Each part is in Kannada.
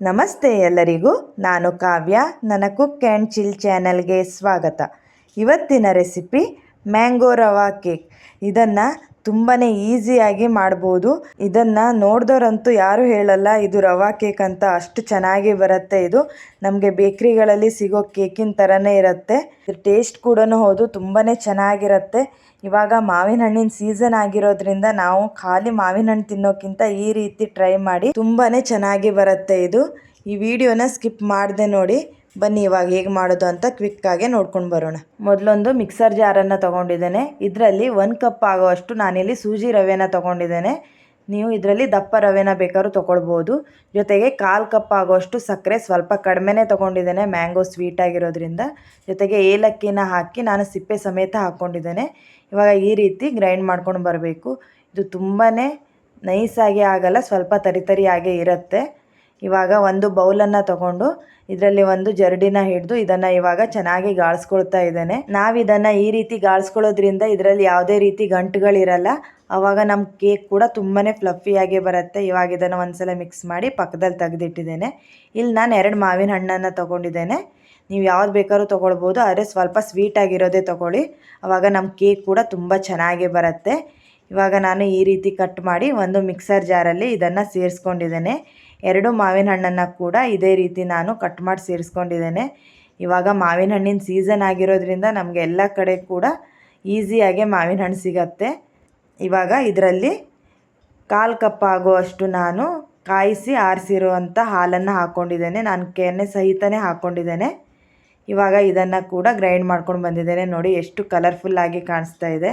ನಮಸ್ತೆ ಎಲ್ಲರಿಗೂ. ನಾನು ಕಾವ್ಯ. ನನ್ನ ಕುಕ್ ಆ್ಯಂಡ್ ಚಿಲ್ ಚಾನಲ್ಗೆ ಸ್ವಾಗತ. ಇವತ್ತಿನ ರೆಸಿಪಿ ಮ್ಯಾಂಗೋ ರವಾ ಕೇಕ್. ಇದನ್ನು ತುಂಬಾ ಈಸಿಯಾಗಿ ಮಾಡ್ಬೋದು. ಇದನ್ನು ನೋಡಿದವರಂತೂ ಯಾರೂ ಹೇಳಲ್ಲ ಇದು ರವಾ ಕೇಕ್ ಅಂತ. ಅಷ್ಟು ಚೆನ್ನಾಗಿ ಬರುತ್ತೆ. ಇದು ನಮಗೆ ಬೇಕ್ರಿಗಳಲ್ಲಿ ಸಿಗೋ ಕೇಕಿನ ಥರನೇ ಇರುತ್ತೆ. ಟೇಸ್ಟ್ ಕೂಡ ಹೌದು, ತುಂಬಾ ಚೆನ್ನಾಗಿರುತ್ತೆ. ಇವಾಗ ಮಾವಿನ ಹಣ್ಣಿನ ಸೀಸನ್ ಆಗಿರೋದ್ರಿಂದ ನಾವು ಖಾಲಿ ಮಾವಿನ ಹಣ್ಣು ತಿನ್ನೋಕ್ಕಿಂತ ಈ ರೀತಿ ಟ್ರೈ ಮಾಡಿ ತುಂಬಾ ಚೆನ್ನಾಗಿ ಬರುತ್ತೆ ಇದು. ಈ ವಿಡಿಯೋನ ಸ್ಕಿಪ್ ಮಾಡದೆ ನೋಡಿ. ಬನ್ನಿ ಇವಾಗ ಹೇಗೆ ಮಾಡೋದು ಅಂತ ಕ್ವಿಕ್ಕಾಗೆ ನೋಡ್ಕೊಂಡು ಬರೋಣ. ಮೊದಲೊಂದು ಮಿಕ್ಸರ್ ಜಾರನ್ನು ತೊಗೊಂಡಿದ್ದೇನೆ. ಇದರಲ್ಲಿ 1 ಕಪ್ ಆಗೋಷ್ಟು ನಾನಿಲ್ಲಿ ಸೂಜಿ ರವೆನ ತೊಗೊಂಡಿದ್ದೇನೆ. ನೀವು ಇದರಲ್ಲಿ ದಪ್ಪ ರವೆನ ಬೇಕಾದ್ರೂ ತೊಗೊಳ್ಬೋದು. ಜೊತೆಗೆ 1/4 ಕಪ್ ಆಗೋಷ್ಟು ಸಕ್ಕರೆ, ಸ್ವಲ್ಪ ಕಡಿಮೆನೇ ತೊಗೊಂಡಿದ್ದೇನೆ ಮ್ಯಾಂಗೋ ಸ್ವೀಟ್ ಆಗಿರೋದ್ರಿಂದ. ಜೊತೆಗೆ ಏಲಕ್ಕಿನ ಹಾಕಿ ನಾನು ಸಿಪ್ಪೆ ಸಮೇತ ಹಾಕ್ಕೊಂಡಿದ್ದೇನೆ. ಇವಾಗ ಈ ರೀತಿ ಗ್ರೈಂಡ್ ಮಾಡ್ಕೊಂಡು ಬರಬೇಕು. ಇದು ತುಂಬಾ ನೈಸಾಗಿ ಆಗಲ್ಲ, ಸ್ವಲ್ಪ ತರಿಯಾಗೇ ಇರುತ್ತೆ. ಇವಾಗ ಒಂದು ಬೌಲನ್ನು ತಗೊಂಡು ಇದರಲ್ಲಿ ಒಂದು ಜರಡಿನ ಹಿಡಿದು ಇದನ್ನು ಇವಾಗ ಚೆನ್ನಾಗಿ ಗಾಳಿಸ್ಕೊಳ್ತಾ ಇದ್ದೇನೆ. ನಾವಿದನ್ನು ಈ ರೀತಿ ಗಾಳಿಸ್ಕೊಳ್ಳೋದ್ರಿಂದ ಇದರಲ್ಲಿ ಯಾವುದೇ ರೀತಿ ಗಂಟುಗಳಿರಲ್ಲ. ಆವಾಗ ನಮ್ಮ ಕೇಕ್ ಕೂಡ ತುಂಬಾ ಫ್ಲಫಿಯಾಗಿ ಬರುತ್ತೆ. ಇವಾಗ ಇದನ್ನು ಒಂದ್ಸಲ ಮಿಕ್ಸ್ ಮಾಡಿ ಪಕ್ಕದಲ್ಲಿ ತೆಗೆದಿಟ್ಟಿದ್ದೇನೆ. ಇಲ್ಲಿ ನಾನು 2 ಮಾವಿನ ಹಣ್ಣನ್ನು ತೊಗೊಂಡಿದ್ದೇನೆ. ನೀವು ಯಾವ್ದು ಬೇಕಾದ್ರೂ ತೊಗೊಳ್ಬೋದು, ಆದರೆ ಸ್ವಲ್ಪ ಸ್ವೀಟಾಗಿರೋದೇ ತೊಗೊಳ್ಳಿ. ಆವಾಗ ನಮ್ಮ ಕೇಕ್ ಕೂಡ ತುಂಬ ಚೆನ್ನಾಗಿ ಬರುತ್ತೆ. ಇವಾಗ ನಾನು ಈ ರೀತಿ ಕಟ್ ಮಾಡಿ ಒಂದು ಮಿಕ್ಸರ್ ಜಾರಲ್ಲಿ ಇದನ್ನು ಸೇರಿಸ್ಕೊಂಡಿದ್ದೇನೆ. 2 ಮಾವಿನ ಹಣ್ಣನ್ನು ಕೂಡ ಇದೇ ರೀತಿ ನಾನು ಕಟ್ ಮಾಡಿ ಸೇರಿಸ್ಕೊಂಡಿದ್ದೇನೆ. ಇವಾಗ ಮಾವಿನ ಹಣ್ಣಿನ ಸೀಸನ್ ಆಗಿರೋದ್ರಿಂದ ನಮಗೆ ಎಲ್ಲ ಕಡೆ ಕೂಡ ಈಸಿಯಾಗಿ ಮಾವಿನ ಹಣ್ಣು ಸಿಗತ್ತೆ. ಇವಾಗ ಇದರಲ್ಲಿ 1/4 ಕಪ್ ಆಗುವಷ್ಟು ನಾನು ಕಾಯಿಸಿ ಆರಿಸಿರುವಂಥ ಹಾಲನ್ನು ಹಾಕ್ಕೊಂಡಿದ್ದೇನೆ. ನಾನು ಕೆನೆ ಸಹಿತನೇ ಹಾಕ್ಕೊಂಡಿದ್ದೇನೆ. ಇವಾಗ ಇದನ್ನು ಕೂಡ ಗ್ರೈಂಡ್ ಮಾಡ್ಕೊಂಡು ಬಂದಿದ್ದೇನೆ. ನೋಡಿ ಎಷ್ಟು ಕಲರ್ಫುಲ್ಲಾಗಿ ಕಾಣಿಸ್ತಾ ಇದೆ.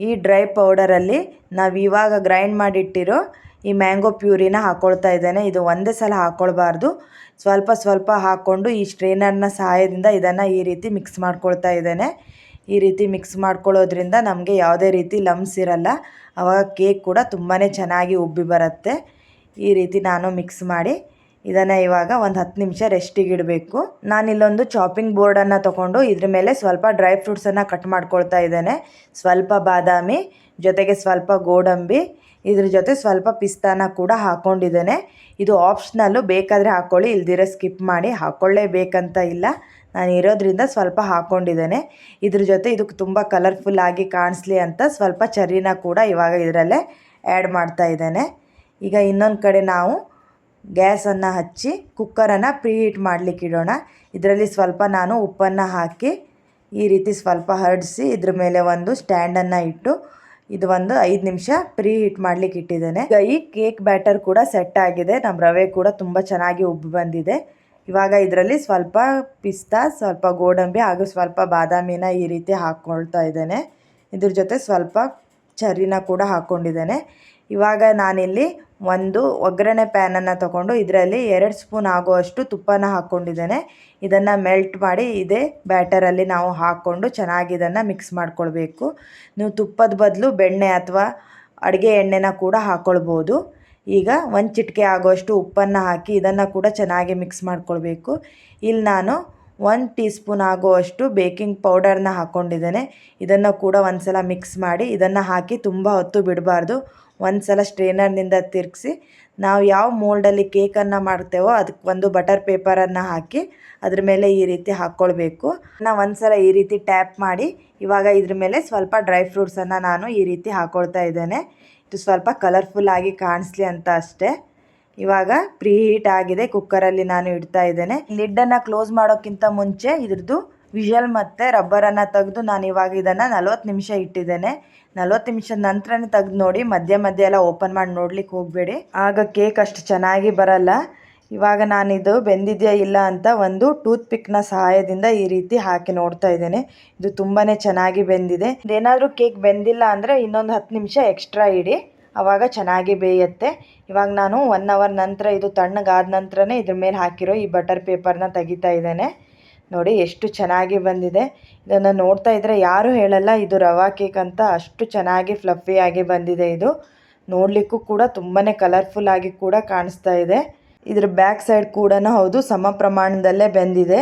ಈ ಡ್ರೈ ಪೌಡರಲ್ಲಿ ನಾವು ಇವಾಗ ಗ್ರೈಂಡ್ ಮಾಡಿಟ್ಟಿರೋ ಈ ಮ್ಯಾಂಗೋ ಪ್ಯೂರಿನ ಹಾಕ್ಕೊಳ್ತಾ ಇದ್ದೇನೆ. ಇದು ಒಂದೇ ಸಲ ಹಾಕ್ಕೊಳ್ಬಾರ್ದು, ಸ್ವಲ್ಪ ಸ್ವಲ್ಪ ಹಾಕ್ಕೊಂಡು ಈ ಸ್ಟ್ರೈನರ್ನ ಸಹಾಯದಿಂದ ಇದನ್ನು ಈ ರೀತಿ ಮಿಕ್ಸ್ ಮಾಡ್ಕೊಳ್ತಾ ಇದ್ದೇನೆ. ಈ ರೀತಿ ಮಿಕ್ಸ್ ಮಾಡ್ಕೊಳ್ಳೋದ್ರಿಂದ ನಮಗೆ ಯಾವುದೇ ರೀತಿ ಲಮ್ಸ್ ಇರಲ್ಲ. ಆವಾಗ ಕೇಕ್ ಕೂಡ ತುಂಬಾ ಚೆನ್ನಾಗಿ ಉಬ್ಬಿ ಬರುತ್ತೆ. ಈ ರೀತಿ ನಾನು ಮಿಕ್ಸ್ ಮಾಡಿ ಇದನ್ನು ಇವಾಗ ಒಂದು 10 ನಿಮಿಷ ರೆಸ್ಟಿಗೆ ಇಡಬೇಕು. ನಾನಿಲ್ಲೊಂದು ಚಾಪಿಂಗ್ ಬೋರ್ಡನ್ನು ತೊಗೊಂಡು ಇದ್ರ ಮೇಲೆ ಸ್ವಲ್ಪ ಡ್ರೈ ಫ್ರೂಟ್ಸನ್ನು ಕಟ್ ಮಾಡ್ಕೊಳ್ತಾ ಇದ್ದೇನೆ. ಸ್ವಲ್ಪ ಬಾದಾಮಿ, ಜೊತೆಗೆ ಸ್ವಲ್ಪ ಗೋಡಂಬಿ, ಇದ್ರ ಜೊತೆ ಸ್ವಲ್ಪ ಪಿಸ್ತಾನ ಕೂಡ ಹಾಕ್ಕೊಂಡಿದ್ದೇನೆ. ಇದು ಆಪ್ಷನಲ್ಲು, ಬೇಕಾದರೆ ಹಾಕ್ಕೊಳ್ಳಿ, ಇಲ್ದಿರೋ ಸ್ಕಿಪ್ ಮಾಡಿ. ಹಾಕ್ಕೊಳ್ಳೇಬೇಕಂತ ಇಲ್ಲ, ನಾನು ಇರೋದ್ರಿಂದ ಸ್ವಲ್ಪ ಹಾಕ್ಕೊಂಡಿದ್ದೇನೆ. ಇದ್ರ ಜೊತೆ ಇದಕ್ಕೆ ತುಂಬ ಕಲರ್ಫುಲ್ಲಾಗಿ ಕಾಣಿಸ್ಲಿ ಅಂತ ಸ್ವಲ್ಪ ಚರ್ರಿನ ಕೂಡ ಇವಾಗ ಇದರಲ್ಲೇ ಆ್ಯಡ್ ಮಾಡ್ತಾ ಇದ್ದೇನೆ. ಈಗ ಇನ್ನೊಂದು ಕಡೆ ನಾವು ಗ್ಯಾಸನ್ನು ಹಚ್ಚಿ ಕುಕ್ಕರನ್ನು ಪ್ರೀಹೀಟ್ ಮಾಡಲಿಕ್ಕೆ ಇಡೋಣ. ಇದರಲ್ಲಿ ಸ್ವಲ್ಪ ನಾನು ಉಪ್ಪನ್ನು ಹಾಕಿ ಈ ರೀತಿ ಸ್ವಲ್ಪ ಹರಡಿಸಿ ಇದ್ರ ಮೇಲೆ ಒಂದು ಸ್ಟ್ಯಾಂಡನ್ನು ಇಟ್ಟು ಇದು ಒಂದು 5 ನಿಮಿಷ ಪ್ರೀಹೀಟ್ ಮಾಡಲಿಕ್ಕೆ ಇಟ್ಟಿದ್ದೇನೆ. ಈಗ ಈ ಕೇಕ್ ಬ್ಯಾಟರ್ ಕೂಡ ಸೆಟ್ ಆಗಿದೆ. ನಮ್ಮ ರವೆ ಕೂಡ ತುಂಬ ಚೆನ್ನಾಗಿ ಉಬ್ಬಿ ಬಂದಿದೆ. ಇವಾಗ ಇದರಲ್ಲಿ ಸ್ವಲ್ಪ ಪಿಸ್ತಾ, ಸ್ವಲ್ಪ ಗೋಡಂಬಿ ಹಾಗೂ ಸ್ವಲ್ಪ ಬಾದಾಮಿನ ಈ ರೀತಿ ಹಾಕ್ಕೊಳ್ತಾ ಇದ್ದೇನೆ. ಇದ್ರ ಜೊತೆ ಸ್ವಲ್ಪ ಚರ್ರಿನ ಕೂಡ ಹಾಕ್ಕೊಂಡಿದ್ದೇನೆ. ಇವಾಗ ನಾನಿಲ್ಲಿ ಒಂದು ಒಗ್ಗರಣೆ ಪ್ಯಾನನ್ನು ತೊಗೊಂಡು ಇದರಲ್ಲಿ 2 ಸ್ಪೂನ್ ಆಗುವಷ್ಟು ತುಪ್ಪನ ಹಾಕ್ಕೊಂಡಿದ್ದೇನೆ. ಇದನ್ನು ಮೆಲ್ಟ್ ಮಾಡಿ ಇದೇ ಬ್ಯಾಟರಲ್ಲಿ ನಾವು ಹಾಕ್ಕೊಂಡು ಚೆನ್ನಾಗಿ ಇದನ್ನು ಮಿಕ್ಸ್ ಮಾಡ್ಕೊಳ್ಬೇಕು. ನೀವು ತುಪ್ಪದ ಬದಲು ಬೆಣ್ಣೆ ಅಥವಾ ಅಡುಗೆ ಎಣ್ಣೆನ ಕೂಡ ಹಾಕ್ಕೊಳ್ಬೋದು. ಈಗ 1 ಚಿಟಿಕೆ ಆಗುವಷ್ಟು ಉಪ್ಪನ್ನು ಹಾಕಿ ಇದನ್ನು ಕೂಡ ಚೆನ್ನಾಗಿ ಮಿಕ್ಸ್ ಮಾಡ್ಕೊಳ್ಬೇಕು. ಇಲ್ಲಿ ನಾನು 1 ಟೀ ಸ್ಪೂನ್ ಆಗುವಷ್ಟು ಬೇಕಿಂಗ್ ಪೌಡರ್ನ ಹಾಕ್ಕೊಂಡಿದ್ದೇನೆ. ಇದನ್ನು ಕೂಡ ಒಂದು ಸಲ ಮಿಕ್ಸ್ ಮಾಡಿ ಇದನ್ನು ಹಾಕಿ ತುಂಬ ಹೊತ್ತು ಬಿಡಬಾರ್ದು. ಒಂದು ಸಲ ಸ್ಟ್ರೈನರ್ನಿಂದ ತಿರುಗಿಸಿ ನಾವು ಯಾವ ಮೋಲ್ಡಲ್ಲಿ ಕೇಕನ್ನು ಮಾಡ್ತೇವೋ ಅದಕ್ಕೆ ಒಂದು ಬಟರ್ ಪೇಪರನ್ನು ಹಾಕಿ ಅದ್ರ ಮೇಲೆ ಈ ರೀತಿ ಹಾಕ್ಕೊಳ್ಬೇಕು. ನಾನು ಒಂದು ಸಲ ಈ ರೀತಿ ಟ್ಯಾಪ್ ಮಾಡಿ ಇವಾಗ ಇದ್ರ ಮೇಲೆ ಸ್ವಲ್ಪ ಡ್ರೈ ಫ್ರೂಟ್ಸನ್ನು ನಾನು ಈ ರೀತಿ ಹಾಕ್ಕೊಳ್ತಾ ಇದ್ದೇನೆ. ಇದು ಸ್ವಲ್ಪ ಕಲರ್ಫುಲ್ಲಾಗಿ ಕಾಣಿಸ್ಲಿ ಅಂತ ಅಷ್ಟೇ. ಇವಾಗ ಪ್ರೀಹೀಟ್ ಆಗಿದೆ. ಕುಕ್ಕರಲ್ಲಿ ನಾನು ಇಡ್ತಾ ಇದ್ದೇನೆ. ಲಿಡ್ಡನ್ನು ಕ್ಲೋಸ್ ಮಾಡೋಕ್ಕಿಂತ ಮುಂಚೆ ಇದ್ರದ್ದು ವಿಷಲ್ ಮತ್ತು ರಬ್ಬರನ್ನು ತೆಗೆದು ನಾನು ಇವಾಗ ಇದನ್ನು 40 ನಿಮಿಷ ಇಟ್ಟಿದ್ದೇನೆ. 40 ನಿಮಿಷದ ನಂತರನೇ ತೆಗೆದು ನೋಡಿ. ಮಧ್ಯೆ ಎಲ್ಲ ಓಪನ್ ಮಾಡಿ ನೋಡ್ಲಿಕ್ಕೆ ಹೋಗಬೇಡಿ, ಆಗ ಕೇಕ್ ಅಷ್ಟು ಚೆನ್ನಾಗಿ ಬರಲ್ಲ. ಇವಾಗ ನಾನಿದು ಬೆಂದಿದೆಯಾ ಇಲ್ಲ ಅಂತ ಒಂದು ಟೂತ್ ಪಿಕ್ನ ಸಹಾಯದಿಂದ ಈ ರೀತಿ ಹಾಕಿ ನೋಡ್ತಾ ಇದ್ದೇನೆ. ಇದು ತುಂಬಾ ಚೆನ್ನಾಗಿ ಬೆಂದಿದೆ. ಏನಾದರೂ ಕೇಕ್ ಬೆಂದಿಲ್ಲ ಅಂದರೆ ಇನ್ನೊಂದು 10 ನಿಮಿಷ ಎಕ್ಸ್ಟ್ರಾ ಇಡಿ, ಆವಾಗ ಚೆನ್ನಾಗಿ ಬೇಯುತ್ತೆ. ಇವಾಗ ನಾನು 1 ಅವರ್ ನಂತರ ಇದು ತಣ್ಣಗಾದ ನಂತರನೇ ಇದ್ರ ಮೇಲೆ ಹಾಕಿರೋ ಈ ಬಟರ್ ಪೇಪರ್ನ ತೆಗಿತಾ ಇದ್ದೇನೆ. ನೋಡಿ ಎಷ್ಟು ಚೆನ್ನಾಗಿ ಬಂದಿದೆ. ಇದನ್ನು ನೋಡ್ತಾ ಇದ್ದರೆ ಯಾರೂ ಹೇಳಲ್ಲ ಇದು ರವಾ ಕೇಕ್ ಅಂತ. ಅಷ್ಟು ಚೆನ್ನಾಗಿ ಫ್ಲಫಿಯಾಗಿ ಬಂದಿದೆ. ಇದು ನೋಡಲಿಕ್ಕೂ ಕೂಡ ತುಂಬಾ ಕಲರ್ಫುಲ್ಲಾಗಿ ಕೂಡ ಕಾಣಿಸ್ತಾ ಇದೆ. ಇದ್ರ ಬ್ಯಾಕ್ ಸೈಡ್ ಕೂಡ ಹೌದು, ಸಮ ಪ್ರಮಾಣದಲ್ಲೇ ಬೆಂದಿದೆ.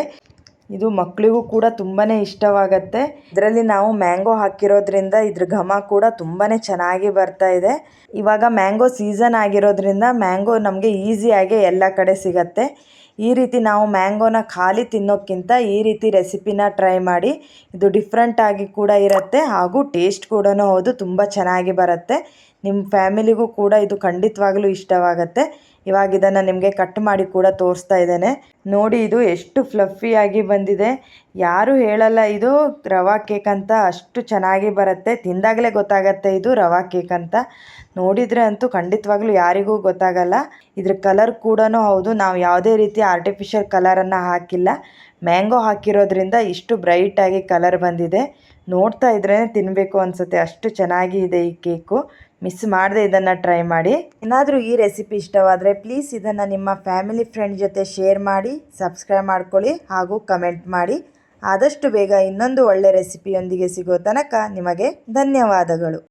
ಇದು ಮಕ್ಕಳಿಗೂ ಕೂಡ ತುಂಬಾ ಇಷ್ಟವಾಗುತ್ತೆ. ಇದರಲ್ಲಿ ನಾವು ಮ್ಯಾಂಗೋ ಹಾಕಿರೋದ್ರಿಂದ ಇದ್ರ ಘಮ ಕೂಡ ತುಂಬಾ ಚೆನ್ನಾಗಿ ಬರ್ತಾ ಇದೆ. ಇವಾಗ ಮ್ಯಾಂಗೋ ಸೀಸನ್ ಆಗಿರೋದ್ರಿಂದ ಮ್ಯಾಂಗೋ ನಮಗೆ ಈಸಿಯಾಗಿ ಎಲ್ಲ ಕಡೆ ಸಿಗತ್ತೆ. ಈ ರೀತಿ ನಾವು ಮ್ಯಾಂಗೋನ ಖಾಲಿ ತಿನ್ನೋಕ್ಕಿಂತ ಈ ರೀತಿ ರೆಸಿಪಿನ ಟ್ರೈ ಮಾಡಿ. ಇದು ಡಿಫ್ರೆಂಟ್ ಆಗಿ ಕೂಡ ಇರುತ್ತೆ ಹಾಗೂ ಟೇಸ್ಟ್ ಕೂಡ ಹೌದು, ತುಂಬ ಚೆನ್ನಾಗಿ ಬರುತ್ತೆ. ನಿಮ್ಮ ಫ್ಯಾಮಿಲಿಗೂ ಕೂಡ ಇದು ಖಂಡಿತವಾಗ್ಲೂ ಇಷ್ಟವಾಗುತ್ತೆ. ಇವಾಗ ಇದನ್ನು ನಿಮಗೆ ಕಟ್ ಮಾಡಿ ಕೂಡ ತೋರಿಸ್ತಾ ಇದ್ದೇನೆ. ನೋಡಿ ಇದು ಎಷ್ಟು ಫ್ಲಫಿಯಾಗಿ ಬಂದಿದೆ. ಯಾರು ಹೇಳಲ್ಲ ಇದು ರವಾ ಕೇಕ್ ಅಂತ, ಅಷ್ಟು ಚೆನ್ನಾಗಿ ಬರುತ್ತೆ. ತಿಂದಾಗಲೇ ಗೊತ್ತಾಗತ್ತೆ ಇದು ರವಾ ಕೇಕ್ ಅಂತ. ನೋಡಿದರೆ ಅಂತೂ ಖಂಡಿತವಾಗ್ಲೂ ಯಾರಿಗೂ ಗೊತ್ತಾಗಲ್ಲ. ಇದ್ರ ಕಲರ್ ಕೂಡ ಹೌದು, ನಾವು ಯಾವುದೇ ರೀತಿ ಆರ್ಟಿಫಿಷಿಯಲ್ ಕಲರನ್ನು ಹಾಕಿಲ್ಲ. ಮ್ಯಾಂಗೋ ಹಾಕಿರೋದ್ರಿಂದ ಇಷ್ಟು ಬ್ರೈಟಾಗಿ ಕಲರ್ ಬಂದಿದೆ. ನೋಡ್ತಾ ಇದ್ರೇ ತಿನ್ನಬೇಕು ಅನಿಸುತ್ತೆ, ಅಷ್ಟು ಚೆನ್ನಾಗಿ ಇದೆ ಈ ಕೇಕು. ಮಿಸ್ ಮಾಡದೆ ಇದನ್ನು ಟ್ರೈ ಮಾಡಿ. ಏನಾದರೂ ಈ ರೆಸಿಪಿ ಇಷ್ಟವಾದರೆ ಪ್ಲೀಸ್ ಇದನ್ನು ನಿಮ್ಮ ಫ್ಯಾಮಿಲಿ ಫ್ರೆಂಡ್ ಜೊತೆ ಶೇರ್ ಮಾಡಿ, ಸಬ್ಸ್ಕ್ರೈಬ್ ಮಾಡ್ಕೊಳ್ಳಿ ಹಾಗೂ ಕಮೆಂಟ್ ಮಾಡಿ. ಆದಷ್ಟು ಬೇಗ ಇನ್ನೊಂದು ಒಳ್ಳೆ ರೆಸಿಪಿಯೊಂದಿಗೆ ಸಿಗೋ ತನಕ ನಿಮಗೆ ಧನ್ಯವಾದಗಳು.